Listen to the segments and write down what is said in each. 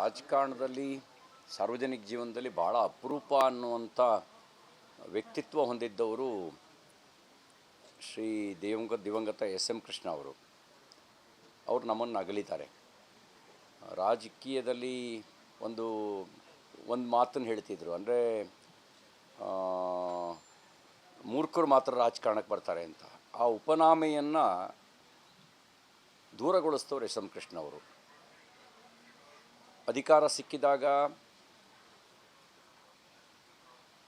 ರಾಜಕಾರಣದಲ್ಲಿ ಸಾರ್ವಜನಿಕ ಜೀವನದಲ್ಲಿ ಭಾಳ ಅಪರೂಪ ಅನ್ನುವಂಥ ವ್ಯಕ್ತಿತ್ವ ಹೊಂದಿದ್ದವರು ಶ್ರೀ ದಿವಂಗತ ಎಸ್ ಎಂ ಕೃಷ್ಣ ಅವರು. ಅವರು ನಮ್ಮನ್ನು ಅಗಲಿದ್ದಾರೆ. ರಾಜಕೀಯದಲ್ಲಿ ಒಂದು ಮಾತನ್ನು ಹೇಳ್ತಿದ್ರು, ಅಂದರೆ ಮೂರ್ಖರು ಮಾತ್ರ ರಾಜಕಾರಣಕ್ಕೆ ಬರ್ತಾರೆ ಅಂತ. ಆ ಉಪನಾಮೆಯನ್ನು ದೂರಗೊಳಿಸ್ತವ್ರು ಎಸ್ ಎಂ ಕೃಷ್ಣ ಅವರು. ಅಧಿಕಾರ ಸಿಕ್ಕಿದಾಗ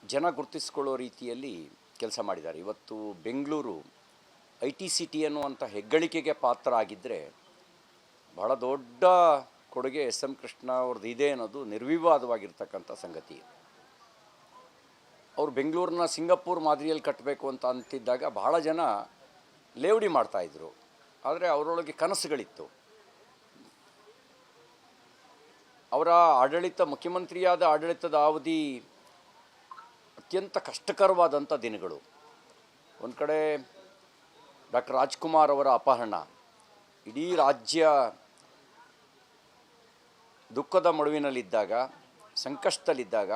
ಜನ ಗುರುತಿಸಿಕೊಳ್ಳೋ ರೀತಿಯಲ್ಲಿ ಕೆಲಸ ಮಾಡಿದ್ದಾರೆ. ಇವತ್ತು ಬೆಂಗಳೂರು IT ಸಿಟಿ ಅನ್ನುವಂಥ ಹೆಗ್ಗಳಿಕೆಗೆ ಪಾತ್ರ ಆಗಿದ್ದರೆ ಬಹಳ ದೊಡ್ಡ ಕೊಡುಗೆ ಎಸ್ ಎಂ ಕೃಷ್ಣ ಅವ್ರದ್ದು ಇದೆ ಅನ್ನೋದು ನಿರ್ವಿವಾದವಾಗಿರ್ತಕ್ಕಂಥ ಸಂಗತಿ. ಅವರು ಬೆಂಗಳೂರನ್ನ ಸಿಂಗಾಪುರ್ ಮಾದರಿಯಲ್ಲಿ ಕಟ್ಟಬೇಕು ಅಂತ ಅಂತಿದ್ದಾಗ ಬಹಳ ಜನ ಲೇವಡಿ ಮಾಡ್ತಾಯಿದ್ರು. ಆದರೆ ಅವರೊಳಗೆ ಕನಸುಗಳಿತ್ತು. ಅವರ ಮುಖ್ಯಮಂತ್ರಿಯಾದ ಆಡಳಿತದ ಅವಧಿ ಅತ್ಯಂತ ಕಷ್ಟಕರವಾದಂಥ ದಿನಗಳು. ಒಂದು ಕಡೆ ಡಾಕ್ಟರ್ ರಾಜ್ಕುಮಾರ್ ಅವರ ಅಪಹರಣ, ಇಡೀ ರಾಜ್ಯ ದುಃಖದ ಮಡುವಿನಲ್ಲಿದ್ದಾಗ, ಸಂಕಷ್ಟದಲ್ಲಿದ್ದಾಗ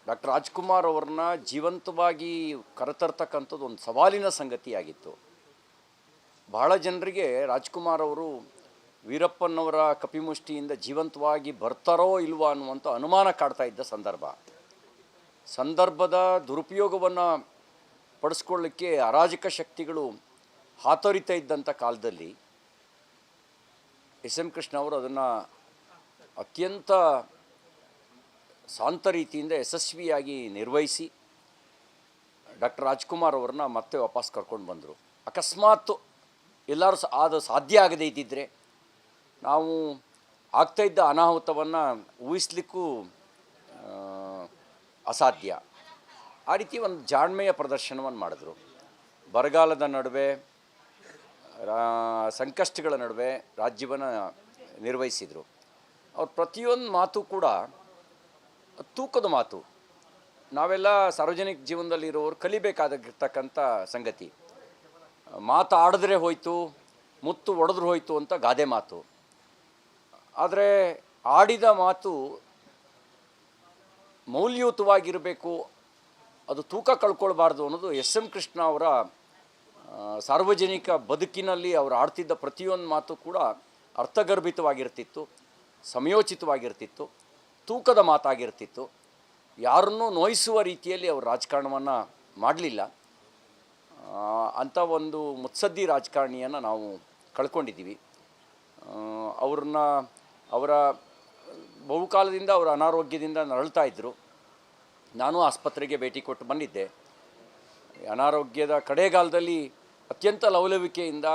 ಡಾಕ್ಟರ್ ರಾಜ್ಕುಮಾರ್ ಅವ್ರನ್ನ ಜೀವಂತವಾಗಿ ಕರೆತರ್ತಕ್ಕಂಥದ್ದು ಒಂದು ಸವಾಲಿನ ಸಂಗತಿಯಾಗಿತ್ತು. ಬಹಳ ಜನರಿಗೆ ರಾಜ್ಕುಮಾರ್ ಅವರು ವೀರಪ್ಪನವರ ಕಪಿಮುಷ್ಟಿಯಿಂದ ಜೀವಂತವಾಗಿ ಬರ್ತಾರೋ ಇಲ್ವೋ ಅನ್ನುವಂಥ ಅನುಮಾನ ಕಾಡ್ತಾ ಇದ್ದ ಸಂದರ್ಭದ ದುರುಪಯೋಗವನ್ನು ಪಡಿಸ್ಕೊಳ್ಳಿಕ್ಕೆ ಅರಾಜಕ ಶಕ್ತಿಗಳು ಹಾತೊರಿತಾ ಇದ್ದಂಥ ಕಾಲದಲ್ಲಿ ಎಸ್ ಎಂ ಕೃಷ್ಣ ಅವರು ಅದನ್ನು ಅತ್ಯಂತ ಶಾಂತ ರೀತಿಯಿಂದ ಯಶಸ್ವಿಯಾಗಿ ನಿರ್ವಹಿಸಿ ಡಾಕ್ಟರ್ ರಾಜ್ಕುಮಾರ್ ಅವ್ರನ್ನ ಮತ್ತೆ ವಾಪಸ್ ಕರ್ಕೊಂಡು ಬಂದರು. ಅಕಸ್ಮಾತ್ ಎಲ್ಲರೂ ಅದು ಸಾಧ್ಯ ಆಗದೇ ಇದ್ದಿದ್ದರೆ ನಾವು ಆಗ್ತಾಯಿದ್ದ ಅನಾಹುತವನ್ನು ಊಹಿಸ್ಲಿಕ್ಕೂ ಅಸಾಧ್ಯ. ಆ ರೀತಿ ಒಂದು ಜಾಣ್ಮೆಯ ಪ್ರದರ್ಶನವನ್ನು ಮಾಡಿದ್ರು. ಬರಗಾಲದ ನಡುವೆ, ಸಂಕಷ್ಟಗಳ ನಡುವೆ ರಾಜ್ಯವನ್ನು ನಿರ್ವಹಿಸಿದರು. ಅವ್ರ ಪ್ರತಿಯೊಂದು ಮಾತು ಕೂಡ ತೂಕದ ಮಾತು. ನಾವೆಲ್ಲ ಸಾರ್ವಜನಿಕ ಜೀವನದಲ್ಲಿರೋರು ಕಲಿಬೇಕಾಗಿರ್ತಕ್ಕಂಥ ಸಂಗತಿ. ಮಾತು ಆಡಿದ್ರೆ ಹೋಯ್ತು, ಮುತ್ತು ಒಡೆದ್ರು ಹೋಯ್ತು ಅಂತ ಗಾದೆ ಮಾತು. ಆದರೆ ಆಡಿದ ಮಾತು ಮೌಲ್ಯಯುತವಾಗಿರಬೇಕು, ಅದು ತೂಕ ಕಳ್ಕೊಳ್ಬಾರ್ದು ಅನ್ನೋದು ಎಸ್ ಎಂ ಕೃಷ್ಣ ಅವರ ಸಾರ್ವಜನಿಕ ಬದುಕಿನಲ್ಲಿ ಅವರು ಆಡ್ತಿದ್ದ ಪ್ರತಿಯೊಂದು ಮಾತು ಕೂಡ ಅರ್ಥಗರ್ಭಿತವಾಗಿರ್ತಿತ್ತು, ಸಮಯೋಚಿತವಾಗಿರ್ತಿತ್ತು, ತೂಕದ ಮಾತಾಗಿರ್ತಿತ್ತು. ಯಾರನ್ನೂ ನೋಯಿಸುವ ರೀತಿಯಲ್ಲಿ ಅವರು ರಾಜಕಾರಣವನ್ನು ಮಾಡಲಿಲ್ಲ. ಅಂಥ ಒಂದು ಮುತ್ಸದ್ದಿ ರಾಜಕಾರಣಿಯನ್ನು ನಾವು ಕಳ್ಕೊಂಡಿದ್ದೀವಿ. ಅವರ ಬಹುಕಾಲದಿಂದ ಅವರ ಅನಾರೋಗ್ಯದಿಂದ ನರಳ್ತಾ ಇದ್ದರು. ನಾನು ಆಸ್ಪತ್ರೆಗೆ ಭೇಟಿ ಕೊಟ್ಟು ಬಂದಿದ್ದೆ. ಅನಾರೋಗ್ಯದ ಕಡೆಗಾಲದಲ್ಲಿ ಅತ್ಯಂತ ಲವಲವಿಕೆಯಿಂದ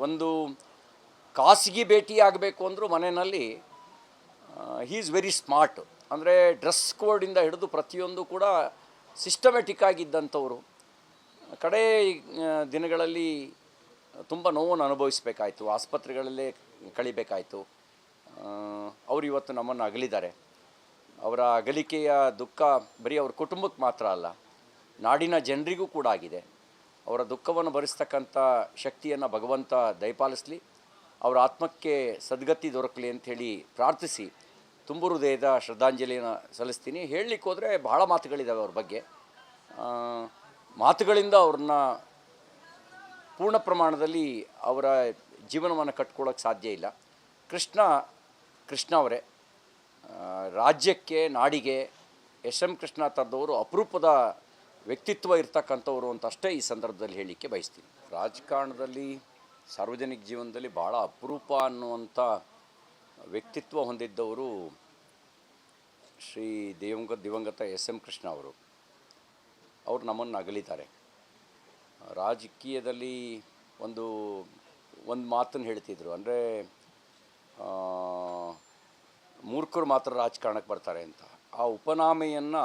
ಒಂದು ಖಾಸಗಿ ಭೇಟಿ ಆಗಬೇಕು ಅಂದರೂ ಮನೆಯಲ್ಲಿ ಹೀ ಈಸ್ ವೆರಿ ಸ್ಮಾರ್ಟ್. ಅಂದರೆ ಡ್ರೆಸ್ ಕೋಡಿಂದ ಹಿಡಿದು ಪ್ರತಿಯೊಂದು ಕೂಡ ಸಿಸ್ಟಮೆಟಿಕ್ ಆಗಿದ್ದಂಥವರು. ಕಡೆ ದಿನಗಳಲ್ಲಿ ತುಂಬ ನೋವನ್ನು ಅನುಭವಿಸಬೇಕಾಯಿತು, ಆಸ್ಪತ್ರೆಗಳಲ್ಲೇ ಕಳಿಬೇಕಾಯಿತು. ಅವರು ಇವತ್ತು ನಮ್ಮನ್ನು ಅಗಲಿದ್ದಾರೆ. ಅವರ ಅಗಲಿಕೆಯ ದುಃಖ ಬರೀ ಅವ್ರ ಕುಟುಂಬಕ್ಕೆ ಮಾತ್ರ ಅಲ್ಲ, ನಾಡಿನ ಜನರಿಗೂ ಕೂಡ ಆಗಿದೆ. ಅವರ ದುಃಖವನ್ನು ಭರಿಸ್ತಕ್ಕಂಥ ಶಕ್ತಿಯನ್ನು ಭಗವಂತ ದಯಪಾಲಿಸಲಿ, ಅವರ ಆತ್ಮಕ್ಕೆ ಸದ್ಗತಿ ದೊರಕಲಿ ಅಂಥೇಳಿ ಪ್ರಾರ್ಥಿಸಿ ತುಂಬು ಹೃದಯದ ಶ್ರದ್ಧಾಂಜಲಿಯನ್ನು ಸಲ್ಲಿಸ್ತೀನಿ. ಹೇಳಲಿಕ್ಕೆ ಹೋದರೆ ಬಹಳ ಮಾತುಗಳಿದ್ದಾವೆ ಅವ್ರ ಬಗ್ಗೆ. ಮಾತುಗಳಿಂದ ಅವ್ರನ್ನ ಪೂರ್ಣ ಪ್ರಮಾಣದಲ್ಲಿ ಅವರ ಜೀವನವನ್ನು ಕಟ್ಕೊಳ್ಳೋಕ್ಕೆ ಸಾಧ್ಯ ಇಲ್ಲ. ಕೃಷ್ಣ ಅವರೇ ರಾಜ್ಯಕ್ಕೆ, ನಾಡಿಗೆ ಎಸ್ ಎಂ ಕೃಷ್ಣ ಥರದವರು ಅಪರೂಪದ ವ್ಯಕ್ತಿತ್ವ ಇರ್ತಕ್ಕಂಥವ್ರು ಅಂತ ಅಷ್ಟೇ ಈ ಸಂದರ್ಭದಲ್ಲಿ ಹೇಳಲಿಕ್ಕೆ ಬಯಸ್ತೀನಿ. ರಾಜಕಾರಣದಲ್ಲಿ ಸಾರ್ವಜನಿಕ ಜೀವನದಲ್ಲಿ ಭಾಳ ಅಪರೂಪ ಅನ್ನುವಂಥ ವ್ಯಕ್ತಿತ್ವ ಹೊಂದಿದ್ದವರು ಶ್ರೀ ದಿವಂಗತ ಎಸ್ ಎಂ ಕೃಷ್ಣ ಅವರು. ಅವರು ನಮ್ಮನ್ನು ಅಗಲಿದ್ದಾರೆ. ರಾಜಕೀಯದಲ್ಲಿ ಒಂದು ಮಾತನ್ನು ಹೇಳ್ತಿದ್ರು, ಅಂದರೆ ಮೂರ್ಖರು ಮಾತ್ರ ರಾಜಕಾರಣಕ್ಕೆ ಬರ್ತಾರೆ ಅಂತ. ಆ ಉಪನಾಮೆಯನ್ನು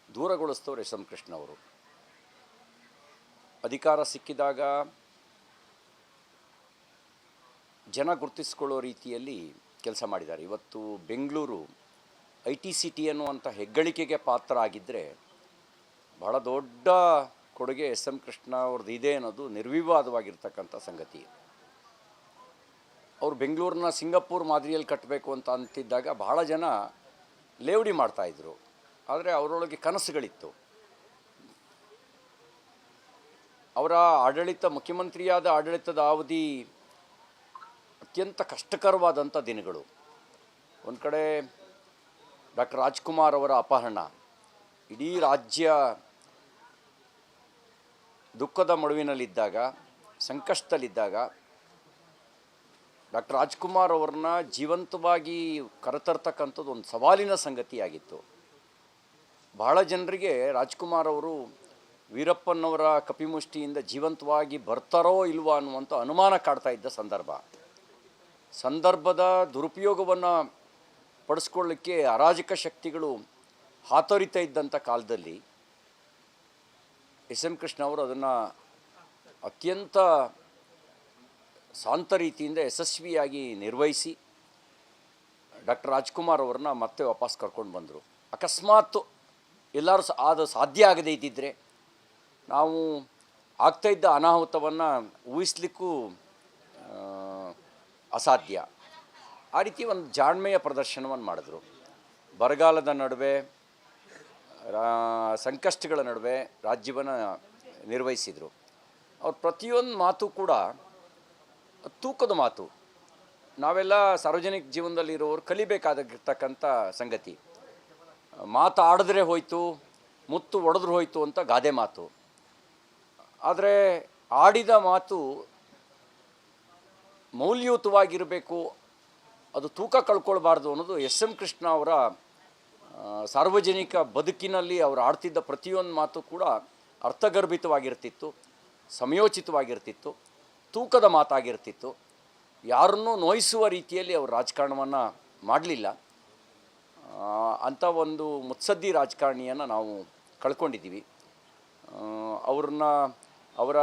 ದೂರಗೊಳಿಸ್ತವ್ರು ಎಸ್ ಎಂ ಕೃಷ್ಣ ಅವರು. ಅಧಿಕಾರ ಸಿಕ್ಕಿದಾಗ ಜನ ಗುರುತಿಸಿಕೊಳ್ಳೋ ರೀತಿಯಲ್ಲಿ ಕೆಲಸ ಮಾಡಿದ್ದಾರೆ. ಇವತ್ತು ಬೆಂಗಳೂರು IT ಸಿಟಿ ಅನ್ನುವಂಥ ಹೆಗ್ಗಳಿಕೆಗೆ ಪಾತ್ರ ಆಗಿದ್ದರೆ ಬಹಳ ದೊಡ್ಡ ಕೊಡುಗೆ ಎಸ್ ಎಂ ಕೃಷ್ಣ ಅವ್ರದ್ದು ಇದೆ ಅನ್ನೋದು ನಿರ್ವಿವಾದವಾಗಿರ್ತಕ್ಕಂಥ ಸಂಗತಿ. ಅವರು ಬೆಂಗಳೂರನ್ನ ಸಿಂಗಪೂರ್ ಮಾದರಿಯಲ್ಲಿ ಕಟ್ಟಬೇಕು ಅಂತ ಅಂತಿದ್ದಾಗ ಬಹಳ ಜನ ಲೇವಡಿ ಮಾಡ್ತಾಯಿದ್ರು. ಆದರೆ ಅವರೊಳಗೆ ಕನಸುಗಳಿತ್ತು. ಅವರ ಮುಖ್ಯಮಂತ್ರಿಯಾದ ಆಡಳಿತದ ಅವಧಿ ಅತ್ಯಂತ ಕಷ್ಟಕರವಾದಂಥ ದಿನಗಳು. ಒಂದು ಕಡೆ ಡಾಕ್ಟರ್ ರಾಜ್ಕುಮಾರ್ ಅವರ ಅಪಹರಣ, ಇಡೀ ರಾಜ್ಯ ದುಃಖದ ಮಡುವಿನಲ್ಲಿದ್ದಾಗ, ಸಂಕಷ್ಟದಲ್ಲಿದ್ದಾಗ ಡಾಕ್ಟರ್ ರಾಜ್ಕುಮಾರ್ ಅವ್ರನ್ನ ಜೀವಂತವಾಗಿ ಕರೆತರ್ತಕ್ಕಂಥದ್ದು ಒಂದು ಸವಾಲಿನ ಸಂಗತಿಯಾಗಿತ್ತು. ಬಹಳ ಜನರಿಗೆ ರಾಜ್ಕುಮಾರ್ ಅವರು ವೀರಪ್ಪನವರ ಕಪಿಮುಷ್ಟಿಯಿಂದ ಜೀವಂತವಾಗಿ ಬರ್ತಾರೋ ಇಲ್ವೋ ಅನ್ನುವಂಥ ಅನುಮಾನ ಕಾಡ್ತಾ ಇದ್ದ ಸಂದರ್ಭದ ದುರುಪಯೋಗವನ್ನು ಪಡಿಸ್ಕೊಳ್ಳಿಕ್ಕೆ ಅರಾಜಕ ಶಕ್ತಿಗಳು ಹಾತೊರಿತಾ ಇದ್ದಂಥ ಕಾಲದಲ್ಲಿ ಎಸ್ ಎಂ ಕೃಷ್ಣ ಅವರು ಅದನ್ನು ಅತ್ಯಂತ ಶಾಂತ ರೀತಿಯಿಂದ ಯಶಸ್ವಿಯಾಗಿ ನಿರ್ವಹಿಸಿ ಡಾಕ್ಟರ್ ರಾಜ್ಕುಮಾರ್ ಅವ್ರನ್ನ ಮತ್ತೆ ವಾಪಸ್ ಕರ್ಕೊಂಡು ಬಂದರು. ಅಕಸ್ಮಾತ್ ಎಲ್ಲರೂ ಅದು ಸಾಧ್ಯ ಆಗದೇ ಇದ್ದಿದ್ದರೆ ನಾವು ಆಗ್ತಾಯಿದ್ದ ಅನಾಹುತವನ್ನು ಊಹಿಸ್ಲಿಕ್ಕೂ ಅಸಾಧ್ಯ. ಆ ರೀತಿ ಒಂದು ಜಾಣ್ಮೆಯ ಪ್ರದರ್ಶನವನ್ನು ಮಾಡಿದ್ರು. ಬರಗಾಲದ ನಡುವೆ, ಸಂಕಷ್ಟಗಳ ನಡುವೆ ರಾಜ್ಯವನ್ನು ನಿರ್ವಹಿಸಿದರು. ಅವ್ರ ಪ್ರತಿಯೊಂದು ಮಾತು ಕೂಡ ತೂಕದ ಮಾತು. ನಾವೆಲ್ಲ ಸಾರ್ವಜನಿಕ ಜೀವನದಲ್ಲಿರೋರು ಕಲಿಬೇಕಾಗಿರ್ತಕ್ಕಂಥ ಸಂಗತಿ. ಮಾತು ಆಡಿದ್ರೆ ಹೋಯ್ತು, ಮುತ್ತು ಒಡೆದ್ರೆ ಹೋಯ್ತು ಅಂತ ಗಾದೆ ಮಾತು. ಆದರೆ ಆಡಿದ ಮಾತು ಮೌಲ್ಯಯುತವಾಗಿರಬೇಕು, ಅದು ತೂಕ ಕಳ್ಕೊಳ್ಬಾರ್ದು ಅನ್ನೋದು ಎಸ್ ಎಂ ಕೃಷ್ಣ ಅವರ ಸಾರ್ವಜನಿಕ ಬದುಕಿನಲ್ಲಿ ಅವರು ಆಡ್ತಿದ್ದ ಪ್ರತಿಯೊಂದು ಮಾತು ಕೂಡ ಅರ್ಥಗರ್ಭಿತವಾಗಿರ್ತಿತ್ತು, ಸಮಯೋಚಿತವಾಗಿರ್ತಿತ್ತು, ತೂಕದ ಮಾತಾಗಿರ್ತಿತ್ತು. ಯಾರನ್ನೂ ನೋಯಿಸುವ ರೀತಿಯಲ್ಲಿ ಅವರು ರಾಜಕಾರಣವನ್ನು ಮಾಡಲಿಲ್ಲ. ಅಂಥ ಒಂದು ಮುತ್ಸದ್ದಿ ರಾಜಕಾರಣಿಯನ್ನು ನಾವು ಕಳ್ಕೊಂಡಿದ್ದೀವಿ. ಅವರ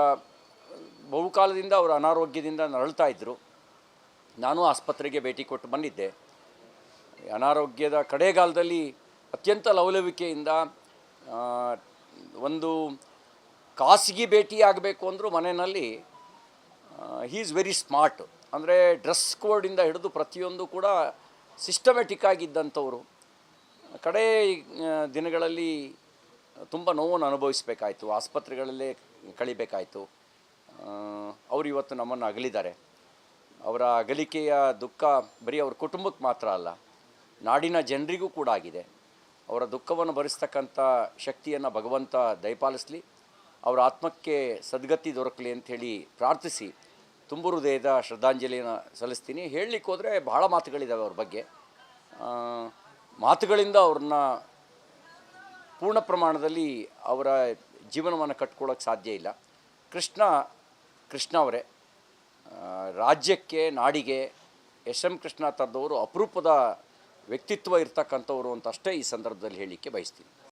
ಬಹುಕಾಲದಿಂದ ಅವರ ಅನಾರೋಗ್ಯದಿಂದ ನರಳ್ತಾ ಇದ್ದರು. ನಾನು ಆಸ್ಪತ್ರೆಗೆ ಭೇಟಿ ಕೊಟ್ಟು ಬಂದಿದ್ದೆ. ಅನಾರೋಗ್ಯದ ಕಡೆಗಾಲದಲ್ಲಿ ಅತ್ಯಂತ ಲವಲವಿಕೆಯಿಂದ ಒಂದು ಖಾಸಗಿ ಭೇಟಿ ಆಗಬೇಕು ಅಂದರೂ ಮನೆಯಲ್ಲಿ ಹೀ ಈಸ್ ವೆರಿ ಸ್ಮಾರ್ಟ್. ಅಂದರೆ ಡ್ರೆಸ್ ಕೋಡಿಂದ ಹಿಡಿದು ಪ್ರತಿಯೊಂದು ಕೂಡ ಸಿಸ್ಟಮೆಟಿಕ್ ಆಗಿದ್ದಂಥವರು. ಕಡೆ ದಿನಗಳಲ್ಲಿ ತುಂಬ ನೋವನ್ನು ಅನುಭವಿಸಬೇಕಾಯಿತು, ಆಸ್ಪತ್ರೆಗಳಲ್ಲೇ ಕಳಿಬೇಕಾಯಿತು. ಅವರು ಇವತ್ತು ನಮ್ಮನ್ನು ಅಗಲಿದ್ದಾರೆ. ಅವರ ಅಗಲಿಕೆಯ ದುಃಖ ಬರೀ ಅವ್ರ ಕುಟುಂಬಕ್ಕೆ ಮಾತ್ರ ಅಲ್ಲ, ನಾಡಿನ ಜನರಿಗೂ ಕೂಡ ಆಗಿದೆ. ಅವರ ದುಃಖವನ್ನು ಭರಿಸ್ತಕ್ಕಂಥ ಶಕ್ತಿಯನ್ನು ಭಗವಂತ ದಯಪಾಲಿಸಲಿ, ಅವರ ಆತ್ಮಕ್ಕೆ ಸದ್ಗತಿ ದೊರಕಲಿ ಅಂಥೇಳಿ ಪ್ರಾರ್ಥಿಸಿ ತುಂಬು ಹೃದಯದ ಶ್ರದ್ಧಾಂಜಲಿಯನ್ನು ಸಲ್ಲಿಸ್ತೀನಿ. ಹೇಳಲಿಕ್ಕೆ ಹೋದರೆ ಬಹಳ ಮಾತುಗಳಿದ್ದಾವೆ ಅವ್ರ ಬಗ್ಗೆ. ಮಾತುಗಳಿಂದ ಅವ್ರನ್ನ ಪೂರ್ಣ ಪ್ರಮಾಣದಲ್ಲಿ ಅವರ ಜೀವನವನ್ನು ಕಟ್ಕೊಳ್ಳೋಕ್ಕೆ ಸಾಧ್ಯ ಇಲ್ಲ. ಕೃಷ್ಣ ಅವರೇ ರಾಜ್ಯಕ್ಕೆ, ನಾಡಿಗೆ ಎಸ್ ಎಂ ಕೃಷ್ಣ ಥರದವರು ಅಪರೂಪದ ವ್ಯಕ್ತಿತ್ವ ಇರ್ತಕ್ಕಂಥವ್ರು ಅಂತ ಅಷ್ಟೇ ಈ ಸಂದರ್ಭದಲ್ಲಿ ಹೇಳಲಿಕ್ಕೆ ಬಯಸ್ತೀನಿ.